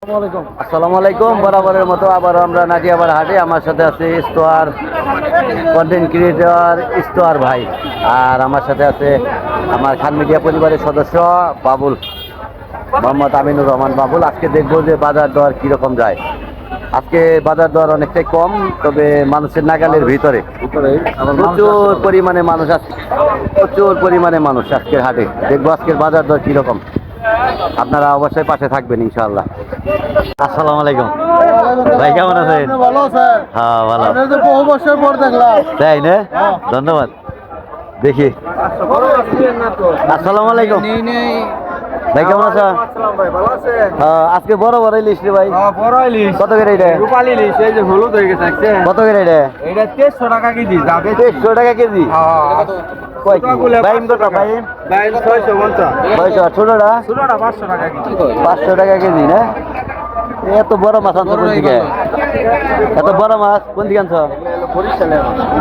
আসসালামু আলাইকুম। বরাবরের মতো আবার আমরা নাটিয়াবার হাটে, আমার সাথে আছে ইস্তোয়ার কন্টেন্ট ক্রিয়েটর ইস্তোয়ার ভাই, আর আমার সাথে আছে আমার খান মিডিয়া পরিবারের সদস্য বাবুল, মোহাম্মদ আমিনুর রহমান বাবুল। আজকে দেখবো যে বাজার দর কিরকম যায়। আজকে বাজার দর অনেকটাই কম, তবে মানুষের নাগালের ভিতরে প্রচুর পরিমাণে মানুষ আছে, প্রচুর পরিমাণে মানুষ আজকের হাটে। দেখবো আজকের বাজার দর কিরকম, আপনারা অবশ্যই পাশে থাকবেন ইনশাআল্লাহ। আসসালামু আলাইকুম ভাই, কেমন আছেন? ভালো স্যার। হ্যাঁ ভালো। বহু বছর পর দেখলাম। তাই না? ধন্যবাদ। দেখি। আসসালামু আলাইকুম ভাই, কেমন আছো? আজকে বড় বড় ইলিশ রে ভাই। কত করে এটা? রূপালী ইলিশ, এই যে হলুদ হয়ে গেছে। কত করে এটা? এটা 1300 টাকা কেজি যাবে। 1300 টাকা কেজি? কয় কি বাইম কত বাইম? 650। 600। ছোটটা? ছোটটা 500 টাকা কেজি। 500 টাকা কেজি না? এত বড় মাছ আনছো কোন দিকে? এত বড় মাছ কোন দিকে আনছো?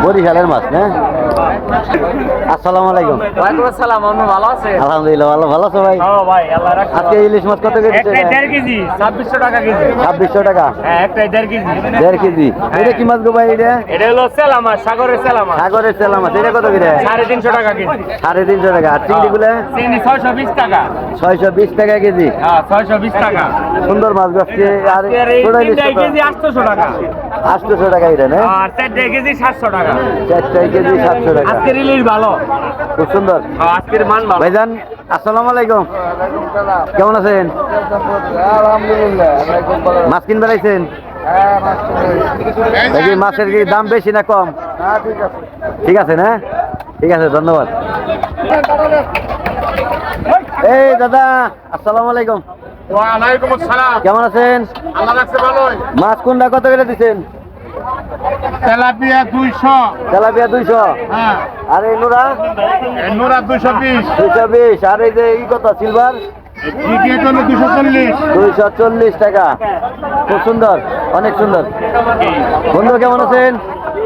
বরিশালের মাছ না? আসসালামু আলাইকুম। ওয়ালাইকুম আসসালাম। আপনি ভালো আছেন? আলহামদুলিল্লাহ ভালো। ভালো আছো ভাই? হ্যাঁ ভাই, আল্লাহ রাখছে। আজকে ইলিশ মাছ কত কেজি? একটা 1.5 কেজি 2600 টাকা কেজি। 2600 টাকা? হ্যাঁ, একটা 1.5 কেজি। 1.5 কেজি। এটা কি মাছ গো ভাই? এটা হলো সেলা মাছ, সাগরের সেলা মাছ। সাগরের সেলা মাছ। এটা কত করে? 350 টাকা কেজি। 350 টাকা। আর চিংড়ি গুলো? চিংড়ি 620 টাকা। 620 টাকা কেজি। হ্যাঁ, 620 টাকা। সুন্দর মাছ গাছকে। আর ছোট ইলিশ 3 কেজি 800 টাকা। 800 টাকা এটা না? আর 4 কেজি 700 টাকা। 4 কেজি 700 টাকা। আজকের ইলিশ ভালো, খুব সুন্দর। আজকের মান ভালো। ভাইজান আসসালামু আলাইকুম, কেমন আছেন? আলহামদুলিল্লাহ। মাছ কিনতে আইছেন? দেখি মাছের কি দাম বেশি না কম? ঠিক আছে না? ঠিক আছে, ধন্যবাদ। এই দাদা আসসালামু আলাইকুম। ওয়ালাইকুম আসসালাম। কেমন আছেন? আল্লাহ রাখছে ভালো। মাছ কোনটা কত করে দিচ্ছেন? তেলাপিয়া 200। তেলাপিয়া 200। হ্যাঁ। আর এই নোরা? নোরা 220। 220। আর এই যে ই কত সিলভার? টিকিট হলো 240। 240 টাকা। খুব সুন্দর, অনেক সুন্দর। বন্ধু কেমন আছেন?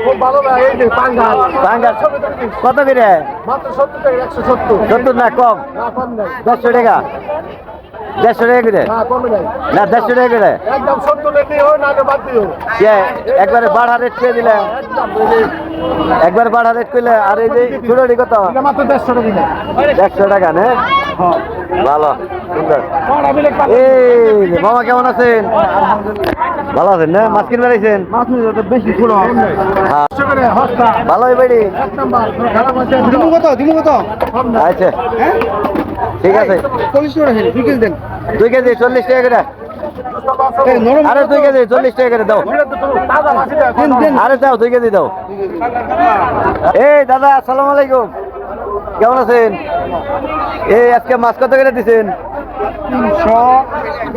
খুব ভালো ভাই। এই যে পাঙ্গাস। পাঙ্গাস কত করে? মাত্র 70 টাকা। 170। 70 না কম? না কম নাই। 150 টাকা। 150 টাকা করে? না কম নাই। না 150 টাকা করে? একদম 70 টাকা হয় না, বাদ দিও। কে একবারে বাড়া রেট করে দিলে? একদম একবার বাড়া রেট করলে। আর এই যে ছোটটি কত? এটা মাত্র 150 টাকা। 100 টাকা না? হ্যাঁ। ভালো, সুন্দর। এই মামা কেমন আছেন? ভালো আছেন না? মাছ কিনতে পারছেন? মাছ তো বেশি পুরো। হ্যাঁ, 100 করে হস্তা। ভালোই বাড়ি। এক নাম্বার। খারাপ আছে। দিমু কত? আচ্ছা হ্যাঁ? ঠিক আছে। 40 টাকা হেন। 2 কেজি দেন। 2 কেজি 40 টাকা করে। এই নরম। আরে 2 কেজি 40 টাকা করে দাও। তাজা মাছ এটা। দেন। আরে দাও 2 কেজি দাও। এই দাদা আসসালামু আলাইকুম, কেমন আছেন? এই আজকে মাছ কত করে দিচ্ছেন? 300।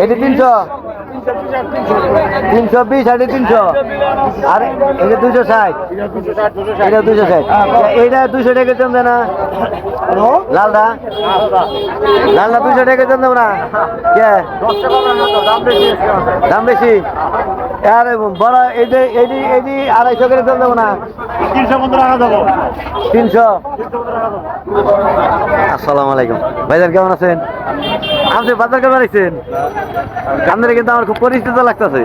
এটি 300। 320 350। আর এটা 260। এটা 260। এইটা 200 টাকা দাম দেয় না? লালটা? লালটা 200 টাকা দাম দেবো না কে? দাম বেশি? আর বড় এই যে এইটি 250 করে দাম দেবো না? 315 টাকা দেবো। 300। আসসালামু আলাইকুম ভাইজান, কেমন আছেন? আপনি বাজার কেমন আছেন? আপনারা কিন্তু আমার খুব পরিচিত লাগতেছে।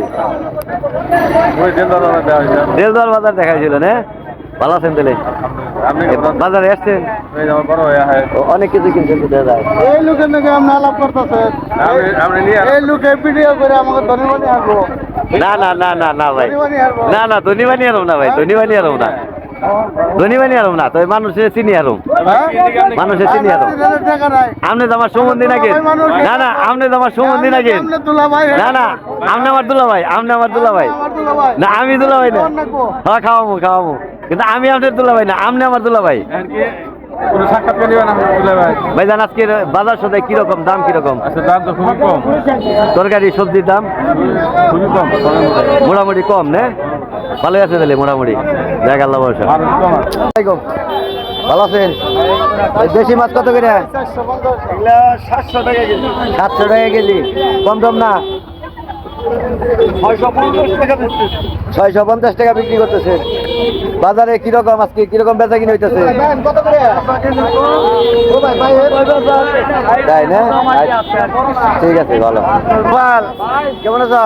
দেলদর বাজার দেখাইছিল না? ভালো আছেন তাহলে? বাজারে আসছেন? অনেক কিছু কিনছেন তো দেখা যায়। এই লোকের নাকি আপনি আলাপ করতেছেন। এই লোকে ভিডিও করে আমাকে ধন্যবাদ আসবো। না না না না না ভাই, না না ধনী বানি আরম না ভাই, ধনী বানি আরম না, ধনী বানি আরম না, তো মানুষের চিনি আরম, মানুষের চিনি আরম। আপনি তো আমার সম্বন্ধী নাকি? না না, আপনি তো আমার সম্বন্ধী নাকি? না না, আপনি আমার দুলা ভাই, আপনি আমার দুলা ভাই না, আমি দুলা ভাই না। হ্যাঁ খাওয়াবো খাওয়াবো, কিন্তু আমি আপনার দুলা ভাই না, আপনি আমার দুলা ভাই। ভাইজান আজকের বাজার সদায় কিরকম দাম? কিরকম দাম তো খুবই কম। তরকারি সবজির দাম খুবই কম। মোটামুটি কম না? ভালো আছে তাহলে মোটামুটি। দেখ আল্লাহ বর্ষা। ভালো আছেন? দেশি মাছ কত করে? 700 টাকা কেজি। 700 টাকা কেজি। কম দাম না? 650 টাকা। 650 টাকা বিক্রি করতেছে। বাজারে কিরকম আজকে কিরকম বেচা কিনে হইতেছে কত করে ও ভাই ভাই তাই না আচ্ছা, ঠিক আছে ভালো গোপাল কেমন আছো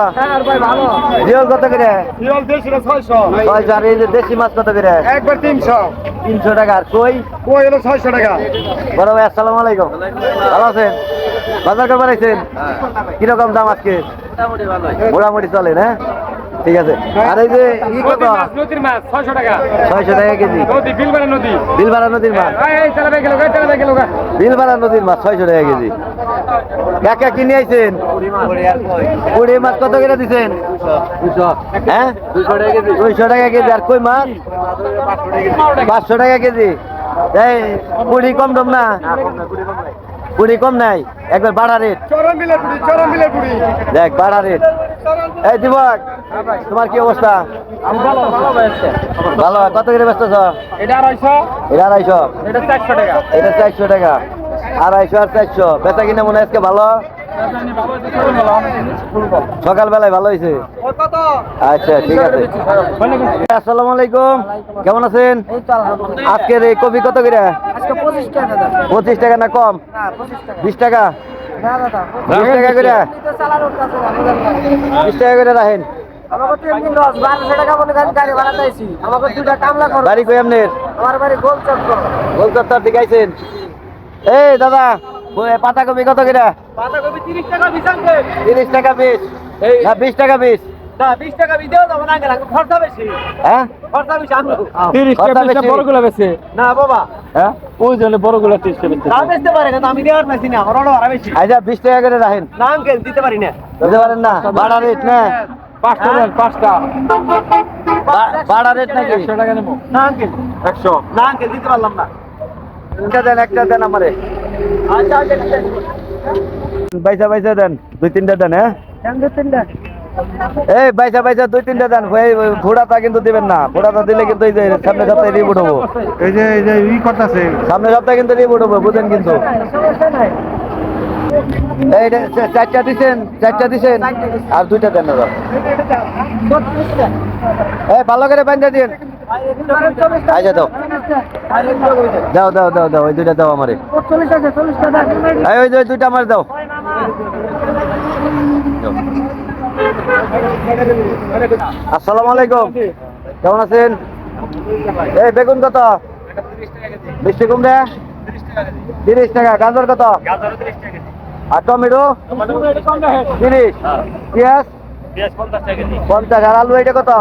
জিওল কত করে ছয়শো আর এই যে দেশি মাছ কত করে একবার 300 টাকা আর কই হলো 600 টাকা বড় ভাই আসসালামু আলাইকুম ভালো আছেন বাজার করবার আইছেন কিরকম দাম আজকে মোটামুটি চলে না ঠিক আছে আর এই যে ই কত নদীর মাছ 600 টাকা 600 টাকা কেজি নদী বিলবাড়া নদী বিলবাড়া নদীর মাছ এই চালাবে কিলো বিলবাড়া নদীর মাছ 600 টাকা কেজি কাকা কিনে আইছেন পুড়ি মাছ কত করে দিছেন 200 হ্যাঁ 200 টাকা কেজি আর কই মাছ 500 টাকা কেজি এই পুড়ি কম দাম না পুড়ি কম নাই একবার বাড়া রেট চরম মিলে পুরি দেখ বাড়া রেট এই দিবক তোমার কি অবস্থা ভালো কত করে ব্যস্ত এটা 250 এটা 250 এটা 400 টাকা এটা 400 টাকা 250 আর 400 বেচা কিনা মনে হয় আজকে ভালো সকালবেলায় ভালো হয়েছে আচ্ছা ঠিক আছে আসসালামু আলাইকুম কেমন আছেন আজকের এই কপি কত করে 25 টাকা না কম 20 টাকা 20 টাকা করে 20 টাকা করে রাখেন বাড়ি কই আপনার গোলচত্বর ঠিক আইছেন এই দাদা পাতাকপি কত করে 30 টাকা পিস না 20 টাকা পিস হ্যাঁ খরচা বেশি? হ্যাঁ? আচ্ছা 20 টাকা করে রাখেন দিতে পারেন না ভাড়া রেট না ভাড়া রেট নাকি একটা দেন আমারে পয়সা দেন 2-3টা দেন হ্যাঁ এই পয়সা 2-3টা দেন ঘোড়াটা কিন্তু দিবেন না ঘোড়াটা দিলে কিন্তু এই যে সামনে সপ্তাহে রিপোর্ট হবো এই যে ই করতেছে সামনে সপ্তাহে কিন্তু রিপোর্ট হবো বুঝেন কিন্তু এই চারটা দিছেন আর 2টা দেন দাদা এই ভালো করে বান্ধা দিন আচ্ছা দাও ওই 2টা দাও আমারে ওই 2টা আমার দাও আসসালামু আলাইকুম কেমন আছেন এই বেগুন কত 20 কুমড়া 30 টাকা গাজর কত আর টমেটো 30 পেঁয়াজ 50 আর আলু এটা কত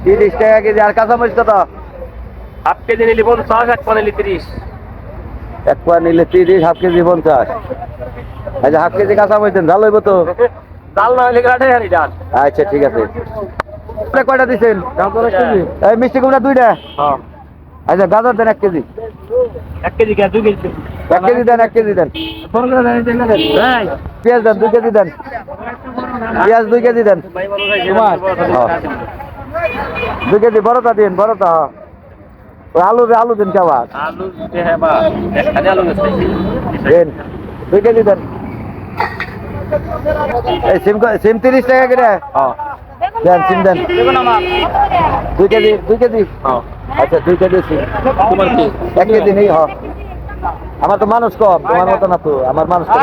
30 টাকা কেজি আর কাঁচামরিচ কত হাফ কেজি নিলি 50 এক নিলি 30 এক পোয়া নিলে 30 হাফ কেজি 50 আচ্ছা হাফ কেজি কাঁচামরিচ দেন ভালো হইব তো ডাল না হলে কাটে হারি ডাল আচ্ছা ঠিক আছে কয়টা দিচ্ছেন এই মিষ্টি কুমড়া 2টা আচ্ছা গাজর দেন 1 কেজি 1 কেজি কে 2 কেজি 1 কেজি দেন 1 কেজি দেন পেঁয়াজ দেন 2 কেজি দেন পেঁয়াজ 2 কেজি দেন 2 কেজি বড়টা দিন বড়টা ওই আলু দিন খাবার আলু হ্যাঁ বা এখানে আলু দেন 2 কেজি দেন এই সিম 30 টাকা করে দেন সিম দেন 2 কেজি আচ্ছা 2 কেজি সিম তোমার কি 1 কেজি নেই আমার তো মানুষ কম তোমার মতো না তো আমার মানুষ কম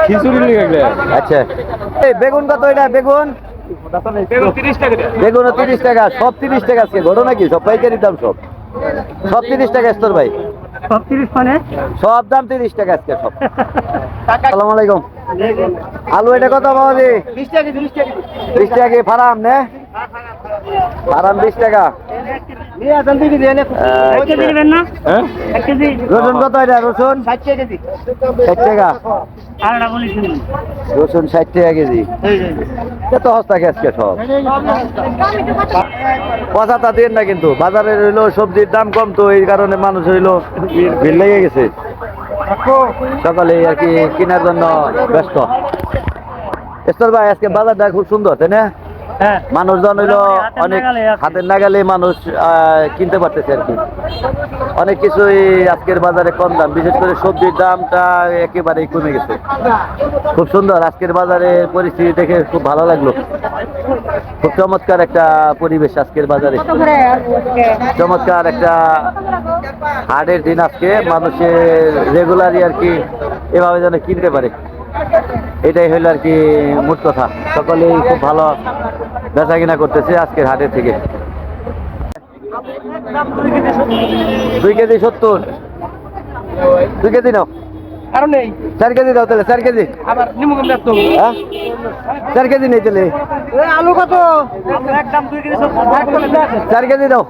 খিচুড়ি নিয়ে গেলে আচ্ছা এই বেগুন কত এটা বেগুন 30 টাকা বেগুন 30 টাকা সব 30 টাকা আজকে ঘটো নাকি সব পাইকারি দাম সব 30 টাকা স্তর ভাই সব 30 মানে সব দাম 30 টাকা আজকে সব আসসালামু আলাইকুম আলু এটা কত বাবাজি 20 টাকা 20 টাকা কি ফারাম নে ফারাম 20 টাকা নিয়ে আসেন দিদি দেন ওই কেজি নেবেন না হ্যাঁ 1 কেজি রসুন কত এটা রসুন 60 টাকা কেজি 60 টাকা আরটা বলি শুনুন রসুন 60 টাকা কেজি কত হস্তা আজকে সব পচাটা দিন না কিন্তু বাজারে রইলো সবজির দাম কম তো এই কারণে মানুষ হইলো ভিড় লেগে গেছে সকালে আর কি কেনার জন্য ব্যস্ত স্তর ভাই আজকে বাজারটা খুব সুন্দর তাই না হ্যাঁ। মানুষজন হইলো হাতের অনেক নাগালে আছে। হাতের নাগালে মানুষ কিনতে পারতেছে আর কি। অনেক কিছুই আজকের বাজারে কম দাম, বিশেষ করে সবজির দামটা একেবারেই কমে গেছে। খুব সুন্দর আজকের বাজারে পরিস্থিতি দেখে খুব ভালো লাগলো। খুব চমৎকার একটা পরিবেশ আজকের বাজারে, চমৎকার একটা হাটের দিন আজকে। মানুষের রেগুলারই আর কি এভাবে যেন কিনতে পারে, এটাই হইলো আর কি মোট কথা। সকলেই খুব ভালো বেচা কিনা করতেছে আজকের হাটের থেকে। 2 কেজি 70, 2 কেজি নাও, কারণ নেই 4 কেজি দাও তাহলে, 4 কেজি। আবার নিমু কম রাখতো হ্যাঁ 4 কেজি নেই তাহলে, আলু কত একদম 2 কেজি সব 4 কেজি দাও।